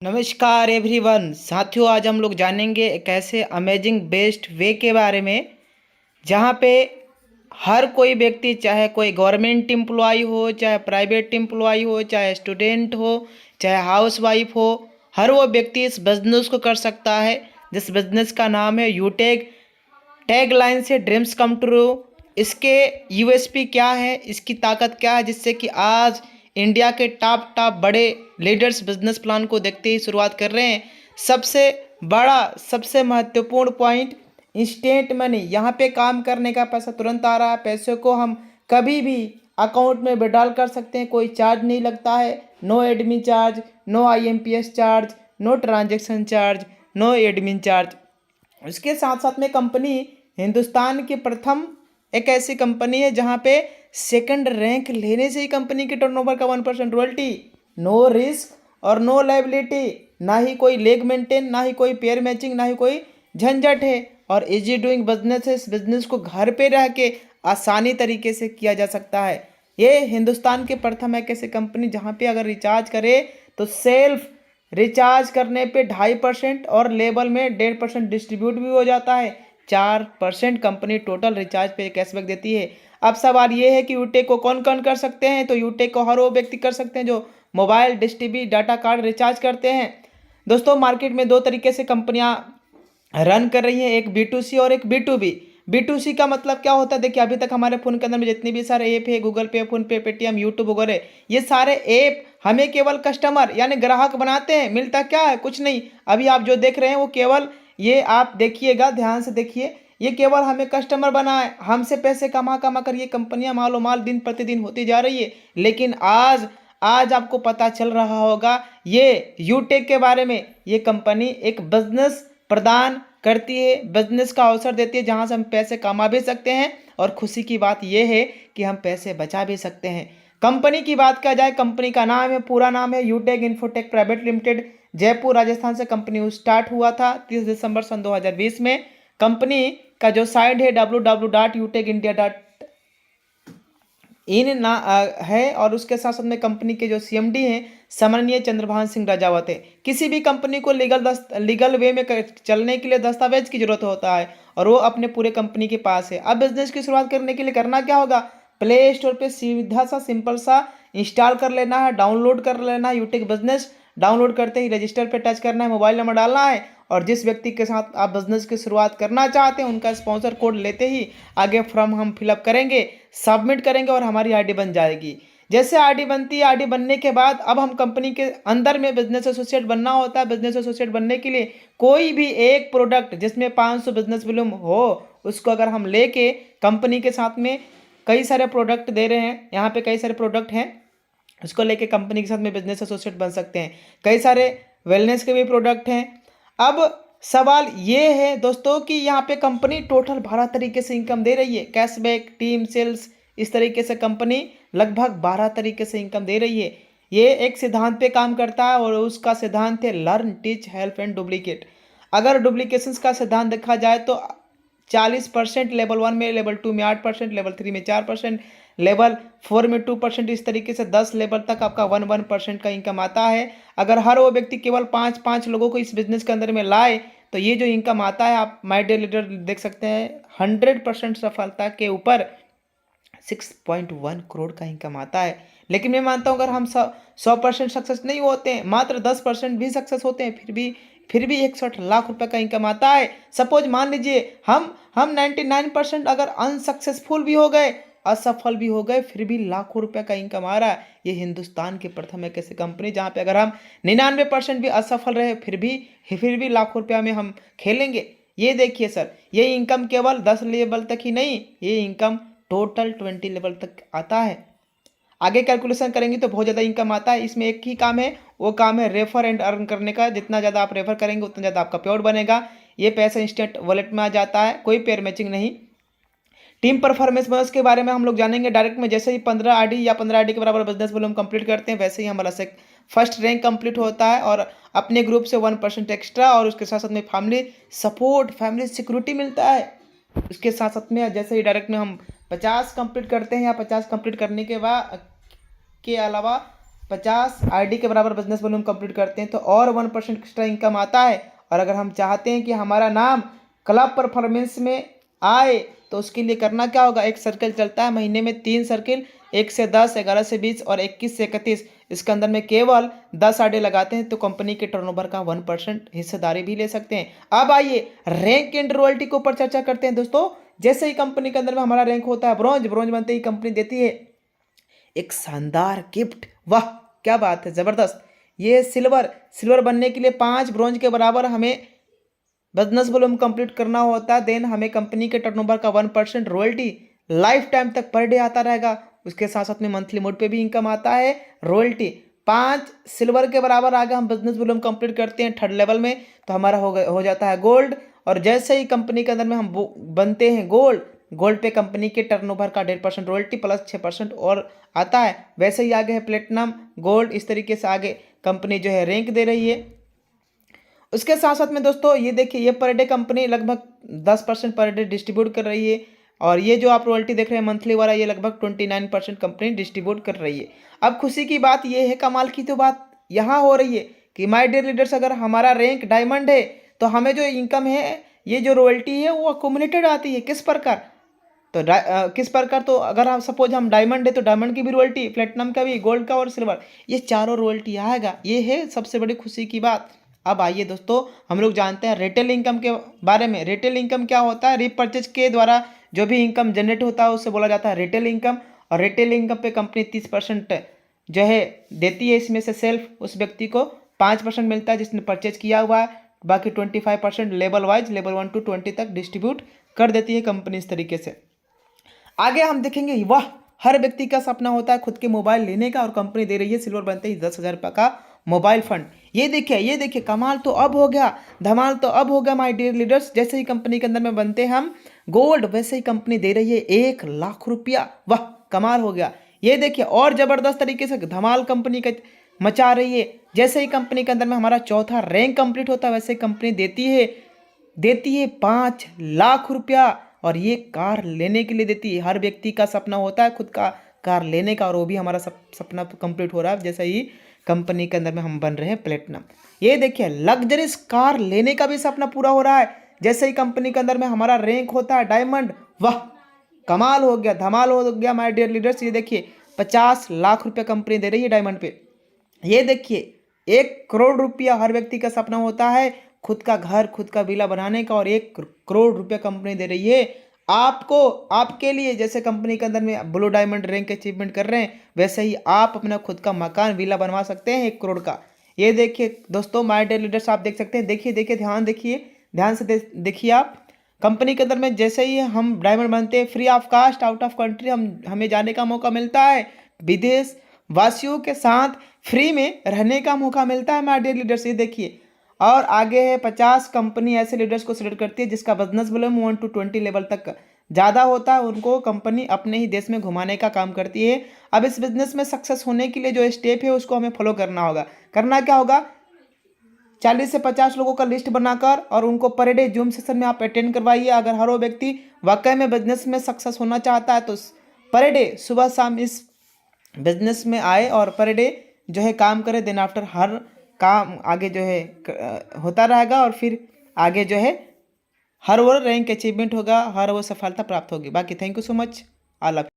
नमस्कार एवरीवन साथियों, आज हम लोग जानेंगे एक ऐसे अमेजिंग बेस्ट वे के बारे में जहाँ पे हर कोई व्यक्ति, चाहे कोई गवर्नमेंट एम्प्लॉय हो, चाहे प्राइवेट एम्प्लॉय हो, चाहे स्टूडेंट हो, चाहे हाउसवाइफ हो, हर वो व्यक्ति इस बिजनेस को कर सकता है। जिस बिजनेस का नाम है यूटेक। टैग लाइन से ड्रीम्स कम ट्रू। इसके यूएसपी क्या है, इसकी ताकत क्या है, जिससे कि आज इंडिया के टॉप टॉप बड़े लीडर्स बिजनेस प्लान को देखते ही शुरुआत कर रहे हैं। सबसे बड़ा, सबसे महत्वपूर्ण पॉइंट, इंस्टेंट मनी। यहाँ पे काम करने का पैसा तुरंत आ रहा है। पैसे को हम कभी भी अकाउंट में विड्रॉल कर सकते हैं, कोई चार्ज नहीं लगता है। No admin charge, no IMPS charge, no transaction charge, no admin charge. उसके साथ साथ में कंपनी हिंदुस्तान की प्रथम एक ऐसी कंपनी है जहां पे सेकंड रैंक लेने से ही कंपनी के टर्नओवर का 1% रॉयल्टी। नो रिस्क और नो लायबिलिटी, ना ही कोई लेग मेंटेन, ना ही कोई पेयर मैचिंग, ना ही कोई झंझट है। और इजी डूइंग बिजनेस है। इस बिजनेस को घर पे रह के आसानी तरीके से किया जा सकता है। ये हिंदुस्तान के प्रथम एक ऐसी कंपनी जहाँ पे अगर रिचार्ज करे तो सेल्फ रिचार्ज करने पे 2.5% और लेबल में 1.5% डिस्ट्रीब्यूट भी हो जाता है। 4% कंपनी टोटल रिचार्ज पे कैशबैक देती है। अब सवाल ये है कि यूटेक को कौन कौन कर सकते हैं। तो यूटेक को हर वो व्यक्ति कर सकते हैं जो mobile dish TV data card recharge करते हैं। दोस्तों, मार्केट में दो तरीके से कंपनियां रन कर रही है, एक B2C और एक B2B। B2C का मतलब क्या होता है? देखिए, अभी तक हमारे फ़ोन के अंदर में जितने भी सारे ऐप है, गूगल पे, फ़ोन पे, पेटीएम, यूट्यूब वगैरह, ये सारे ऐप हमें केवल कस्टमर यानी ग्राहक बनाते हैं। मिलता क्या है? कुछ नहीं। अभी आप जो देख रहे हैं वो केवल, ये आप देखिएगा, ध्यान से देखिए, ये केवल हमें कस्टमर बनाए, हमसे पैसे कमा कमा कर ये कंपनियां मालो माल दिन प्रतिदिन होती जा रही है। लेकिन आज आज आपको पता चल रहा होगा ये यूटेक के बारे में। ये कंपनी एक बिजनेस प्रदान करती है, बिजनेस का अवसर देती है जहां से हम पैसे कमा भी सकते हैं और खुशी की बात यह है कि हम पैसे बचा भी सकते हैं। कंपनी की बात किया जाए, कंपनी का नाम है, पूरा नाम है Utech infotech private limited. Jaipur Rajasthan से कंपनी स्टार्ट हुआ था 30 दिसंबर सन 2020 में। कंपनी का जो साइट है www.utekindia.in ना है। और उसके साथ साथ में कंपनी के जो सीएमडी हैं सम्माननीय चंद्रभान सिंह राजावत है। किसी भी कंपनी को लीगल वे में चलने के लिए दस्तावेज की जरूरत होता है और वो अपने पूरे कंपनी के पास है। अब बिजनेस की शुरुआत करने के लिए करना क्या होगा? प्ले स्टोर पे सीधा सा सिंपल सा इंस्टॉल कर लेना है, डाउनलोड कर लेना है यूटेक बिजनेस। डाउनलोड करते ही रजिस्टर पे टच करना है, मोबाइल नंबर डालना है और जिस व्यक्ति के साथ आप बिजनेस की शुरुआत करना चाहते हैं उनका स्पॉन्सर कोड लेते ही आगे फॉर्म हम फिलअप करेंगे, सबमिट करेंगे और हमारी आईडी बन जाएगी। जैसे आईडी बनती है, आईडी बनने के बाद अब हम कंपनी के अंदर में बिजनेस एसोसिएट बनना होता है। बिजनेस एसोसिएट बनने के लिए कोई भी एक प्रोडक्ट जिसमें 500 बिजनेस वॉल्यूम हो, उसको अगर हम लेके कंपनी के साथ में कई सारे प्रोडक्ट दे रहे हैं, यहाँ पे कई सारे प्रोडक्ट हैं, उसको लेके कंपनी के साथ में बिजनेस एसोसिएट बन सकते हैं। कई सारे वेलनेस के भी प्रोडक्ट हैं। अब सवाल ये है दोस्तों कि यहाँ पे कंपनी टोटल 12 तरीके से इनकम दे रही है। कैशबैक, टीम सेल्स, इस तरीके से कंपनी लगभग 12 तरीके से इनकम दे रही है। ये एक सिद्धांत पे काम करता है और उसका सिद्धांत है learn, teach, help and duplicate. अगर डुप्लीकेशंस का सिद्धांत देखा जाए तो 40% लेवल 1 में, लेवल 2 में 8%, लेवल 3 में 4%, लेवल 4 में 2%, इस तरीके से 10 लेवल तक आपका 1% का इनकम आता है। अगर हर वो व्यक्ति केवल 5 लोगों को इस बिजनेस के अंदर में लाए तो ये जो इनकम आता है, आप माय डे लीडर देख सकते हैं, 100% सफलता के ऊपर 6.1 करोड़ का इनकम आता है। लेकिन मैं मानता हूँ अगर हम 100% सक्सेस नहीं होते हैं, मात्र 10% भी सक्सेस होते हैं, फिर भी 61 लाख रुपए का इनकम आता है। सपोज मान लीजिए हम 99% अगर अनसक्सेसफुल भी हो गए, असफल भी हो गए, फिर भी लाखों रुपए का इनकम आ रहा है। ये हिंदुस्तान की प्रथम एक ऐसी कंपनी जहाँ पे अगर हम 99% भी असफल रहे फिर भी लाखों रुपया में हम खेलेंगे। ये देखिए सर, ये इनकम केवल 10 लेवल तक ही नहीं, ये इनकम टोटल 20 लेवल तक आता है। आगे कैलकुलेशन करेंगे तो बहुत ज़्यादा इनकम आता है। इसमें एक ही काम है, वो काम है रेफर एंड अर्न करने का। जितना ज़्यादा आप रेफर करेंगे उतना ज़्यादा आपका पेआउट बनेगा। ये पैसा इंस्टेंट वॉलेट में आ जाता है, कोई पेयर मैचिंग नहीं। टीम परफॉर्मेंस बोनस के बारे में हम लोग जानेंगे डायरेक्ट में। जैसे ही 15 आईडी या 15 आईडी के बराबर बिजनेस वॉल्यूम कंप्लीट करते हैं, वैसे ही हमारा फर्स्ट रैंक कंप्लीट होता है और अपने ग्रुप से 1% एक्स्ट्रा और उसके साथ साथ में फैमिली सपोर्ट, फैमिली सिक्योरिटी मिलता है। उसके साथ साथ में जैसे ही डायरेक्ट में हम 50 कंप्लीट करते हैं या 50 कंप्लीट करने के अलावा 50 आईडी के बराबर बिजनेस वॉल्यूम कंप्लीट करते हैं तो और 1% एक्स्ट्रा इनकम आता है। और अगर हम चाहते हैं कि हमारा नाम क्लब परफॉर्मेंस में आए तो उसके लिए करना क्या होगा, एक सर्कल चलता है महीने में 3 सर्किल, 1 से 10, 11 से 20 और 21 से 31, इसके अंदर में केवल 10 आईडी लगाते हैं तो कंपनी के टर्नओवर का 1% हिस्सेदारी भी ले सकते हैं। अब आइए रैंक एंड रॉयल्टी के ऊपर चर्चा करते हैं दोस्तों। जैसे ही कंपनी के अंदर में हमारा रैंक होता है ब्रॉन्ज, ब्रॉन्ज बनते ही कंपनी देती है एक शानदार गिफ्ट। वाह क्या बात है, जबरदस्त। ये सिल्वर, सिल्वर बनने के लिए 5 ब्रॉन्ज के बराबर हमें बिजनेस वॉल्यूम कंप्लीट करना होता है। देन हमें कंपनी के टर्नओवर का 1% रॉयल्टी लाइफ टाइम तक पर डे आता रहेगा। उसके साथ साथ में मंथली मोड पे भी इनकम आता है रॉयल्टी। 5 सिल्वर के बराबर आगे हम बिजनेस वॉल्यूम कंप्लीट करते हैं थर्ड लेवल में तो हमारा हो जाता है गोल्ड। और जैसे ही कंपनी के अंदर में हम बनते हैं गोल्ड, गोल्ड पे कंपनी के टर्नओवर का 1.5% रॉयल्टी प्लस 6% और आता है। वैसे ही आगे है प्लेटिनम, गोल्ड, इस तरीके से आगे कंपनी जो है रैंक दे रही है। उसके साथ साथ में दोस्तों ये देखिए, ये पर डे कंपनी लगभग 10% पर डे डिस्ट्रीब्यूट कर रही है। और ये जो आप रॉयल्टी देख रहे हैं मंथली वाला, ये लगभग 29% कंपनी डिस्ट्रीब्यूट कर रही है। अब खुशी की बात ये है, कमाल की तो बात यहाँ हो रही है कि माय डियर लीडर्स, अगर हमारा रैंक डायमंड है तो हमें जो इनकम है, ये जो रॉयल्टी है वो अकोमुलेटेड आती है। किस प्रकार, तो किस प्रकार, तो अगर हम सपोज हम डायमंड है तो डायमंड की भी रॉयल्टी, प्लेटिनम का भी, गोल्ड का और सिल्वर, ये चारों रॉयल्टी आएगा। ये है सबसे बड़ी खुशी की बात। अब आइए दोस्तों, हम लोग जानते हैं रिटेल इनकम के बारे में। रिटेल इनकम क्या होता है, रीपरचेज के द्वारा जो भी इनकम जनरेट होता है उससे बोला जाता है रिटेल इनकम। और रिटेल इनकम पे कंपनी 30% जो है देती है। इसमें से सेल्फ उस व्यक्ति को 5% मिलता है जिसने परचेज किया हुआ है। बाकी 25% लेवल वाइज, लेवल 1 to 20 तक डिस्ट्रीब्यूट कर देती है कंपनी इस तरीके से। आगे हम देखेंगे, वाह, हर व्यक्ति का सपना होता है खुद के मोबाइल लेने का, और कंपनी दे रही है सिल्वर बनते ही 10,000 रुपये का मोबाइल फंड। ये देखिए, ये देखिए, कमाल तो अब हो गया, धमाल तो अब हो गया माय डियर लीडर्स। जैसे ही कंपनी के अंदर में बनते हैं हम गोल्ड, वैसे ही कंपनी दे रही है 1 लाख रुपया। वाह कमाल हो गया। ये देखिए, और जबरदस्त तरीके से धमाल कंपनी का मचा रही है। जैसे ही कंपनी के अंदर में हमारा चौथा रैंक कंप्लीट होता है, वैसे ही कंपनी देती है 5 लाख रुपया। और ये कार लेने के लिए देती है। हर व्यक्ति का सपना होता है खुद का कार लेने का, और वो भी हमारा सपना कंप्लीट हो रहा है जैसे ही कंपनी के अंदर में हम बन रहे हैं प्लेटिनम। ये देखिए, लग्जरियस कार लेने का भी सपना पूरा हो रहा है जैसे ही कंपनी के अंदर में हमारा रैंक होता है डायमंड। वाह कमाल हो गया, धमाल हो गया माय डियर लीडर्स। ये देखिए, 50 लाख रुपया कंपनी दे रही है डायमंड पे। ये देखिए, 1 करोड़ रुपया हर व्यक्ति का सपना होता है खुद का घर, खुद का विला बनाने का, और 1 करोड़ रुपया कंपनी दे रही है आपको, आपके लिए। जैसे कंपनी के अंदर में ब्लू डायमंड रैंक अचीवमेंट कर रहे हैं, वैसे ही आप अपना खुद का मकान, विला बनवा सकते हैं 1 करोड़ का। ये देखिए दोस्तों, माय डियर लीडर्स, आप देख सकते हैं। देखिए देखिए, ध्यान से देखिए आप। कंपनी के अंदर में जैसे ही हम डायमंड बनते हैं, free of cost out of country हमें जाने का मौका मिलता है। विदेश वासियों के साथ फ्री में रहने का मौका मिलता है माय डियर लीडर्स। ये देखिए, और आगे है 50 कंपनी ऐसे लीडर्स को सिलेक्ट करती है जिसका बिजनेस वॉल्यूम 1 to 20 लेवल तक ज़्यादा होता है, उनको कंपनी अपने ही देश में घुमाने का काम करती है। अब इस बिजनेस में सक्सेस होने के लिए जो स्टेप है उसको हमें फॉलो करना होगा। करना क्या होगा, 40 से 50 लोगों का लिस्ट बनाकर और उनको पर डे जूम सेशन में आप अटेंड करवाइए। अगर हर वो व्यक्ति वाकई में बिजनेस में सक्सेस होना चाहता है तो पर डे सुबह शाम इस बिजनेस में आए और पर डे जो है काम करे। देन आफ्टर हर काम आगे जो है होता रहेगा, और फिर आगे जो है हर वो रैंक अचीवमेंट होगा, हर वो सफलता प्राप्त होगी। बाकी thank you so much, all of